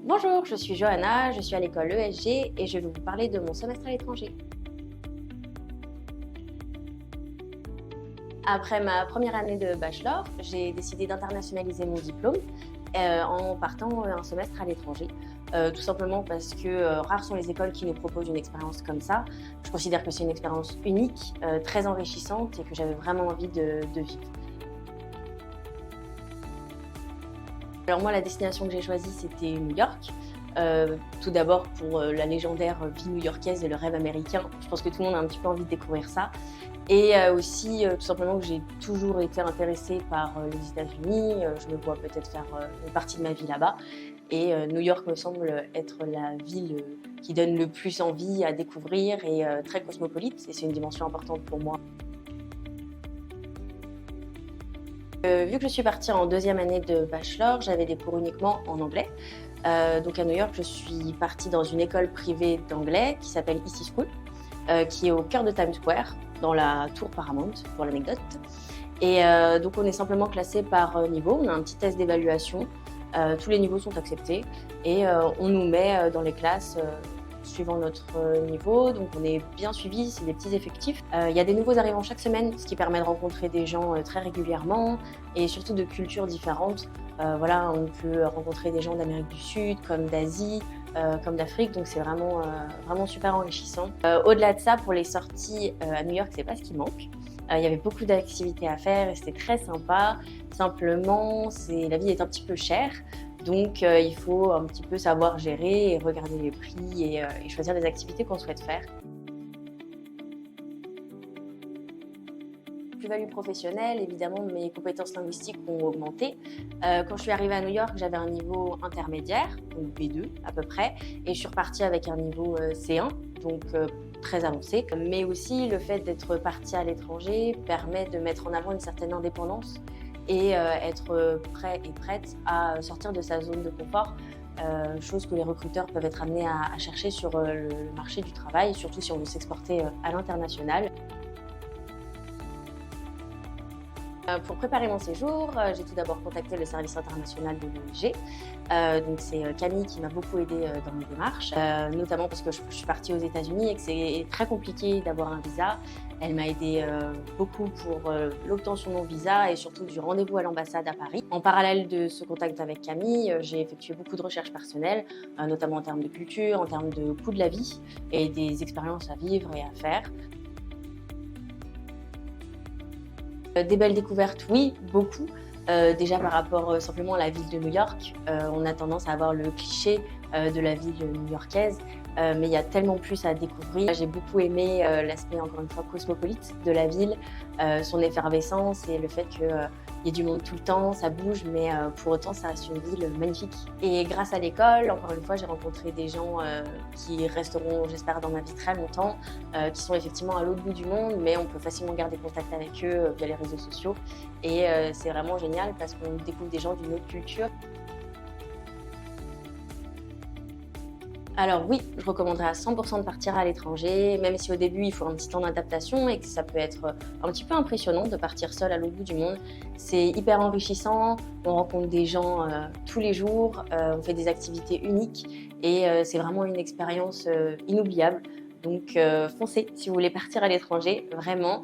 Bonjour, je suis Johanna, je suis à l'école ESG et je vais vous parler de mon semestre à l'étranger. Après ma première année de bachelor, j'ai décidé d'internationaliser mon diplôme en partant un semestre à l'étranger. Tout simplement parce que rares sont les écoles qui nous proposent une expérience comme ça. Je considère que c'est une expérience unique, très enrichissante et que j'avais vraiment envie de vivre. Alors moi, la destination que j'ai choisie, c'était New York. Tout d'abord pour la légendaire vie new-yorkaise et le rêve américain. Je pense que tout le monde a un petit peu envie de découvrir ça. Et aussi, tout simplement que j'ai toujours été intéressée par les États-Unis. Je me vois peut-être faire une partie de ma vie là-bas. Et New York me semble être la ville qui donne le plus envie à découvrir et très cosmopolite. Et c'est une dimension importante pour moi. Vu que je suis partie en deuxième année de bachelor, j'avais des cours uniquement en anglais. Donc à New York, je suis partie dans une école privée d'anglais qui s'appelle EC School, qui est au cœur de Times Square, dans la tour Paramount, pour l'anecdote. Et donc on est simplement classé par niveau, on a un petit test d'évaluation, tous les niveaux sont acceptés et on nous met dans les classes suivant notre niveau, donc on est bien suivi, c'est des petits effectifs. Il y a des nouveaux arrivants chaque semaine, ce qui permet de rencontrer des gens très régulièrement et surtout de cultures différentes. Voilà, on peut rencontrer des gens d'Amérique du Sud, comme d'Asie, comme d'Afrique, donc c'est vraiment super enrichissant. Au-delà de ça, pour les sorties à New York, c'est pas ce qui manque. Il y avait beaucoup d'activités à faire et c'était très sympa. Simplement, la vie est un petit peu chère. Donc, il faut un petit peu savoir gérer et regarder les prix et choisir des activités qu'on souhaite faire. Plus-value professionnelle, évidemment, mes compétences linguistiques ont augmenté. Quand je suis arrivée à New York, j'avais un niveau intermédiaire, donc B2 à peu près, et je suis repartie avec un niveau C1, donc très avancé. Mais aussi, le fait d'être partie à l'étranger permet de mettre en avant une certaine indépendance et être prêt et prête à sortir de sa zone de confort, chose que les recruteurs peuvent être amenés à chercher sur le marché du travail, surtout si on veut s'exporter à l'international. Pour préparer mon séjour, j'ai tout d'abord contacté le service international de l'ONG. Donc c'est Camille qui m'a beaucoup aidée dans mes démarches, notamment parce que je suis partie aux États-Unis et que c'est très compliqué d'avoir un visa. Elle m'a aidée beaucoup pour l'obtention de mon visa et surtout du rendez-vous à l'ambassade à Paris. En parallèle de ce contact avec Camille, j'ai effectué beaucoup de recherches personnelles, notamment en termes de culture, en termes de coût de la vie et des expériences à vivre et à faire. Des belles découvertes, oui, beaucoup. Déjà par rapport simplement à la ville de New York, on a tendance à avoir le cliché de la ville new-yorkaise, mais il y a tellement plus à découvrir. J'ai beaucoup aimé l'aspect, encore une fois, cosmopolite de la ville, son effervescence et le fait qu'il y ait du monde tout le temps, ça bouge, mais pour autant, ça reste une ville magnifique. Et grâce à l'école, encore une fois, j'ai rencontré des gens qui resteront, j'espère, dans ma vie très longtemps, qui sont effectivement à l'autre bout du monde, mais on peut facilement garder contact avec eux via les réseaux sociaux. Et c'est vraiment génial parce qu'on découvre des gens d'une autre culture. Alors oui, je recommanderais à 100% de partir à l'étranger, même si au début il faut un petit temps d'adaptation et que ça peut être un petit peu impressionnant de partir seul à l'autre bout du monde. C'est hyper enrichissant, on rencontre des gens tous les jours, on fait des activités uniques et c'est vraiment une expérience inoubliable. Donc foncez si vous voulez partir à l'étranger, vraiment.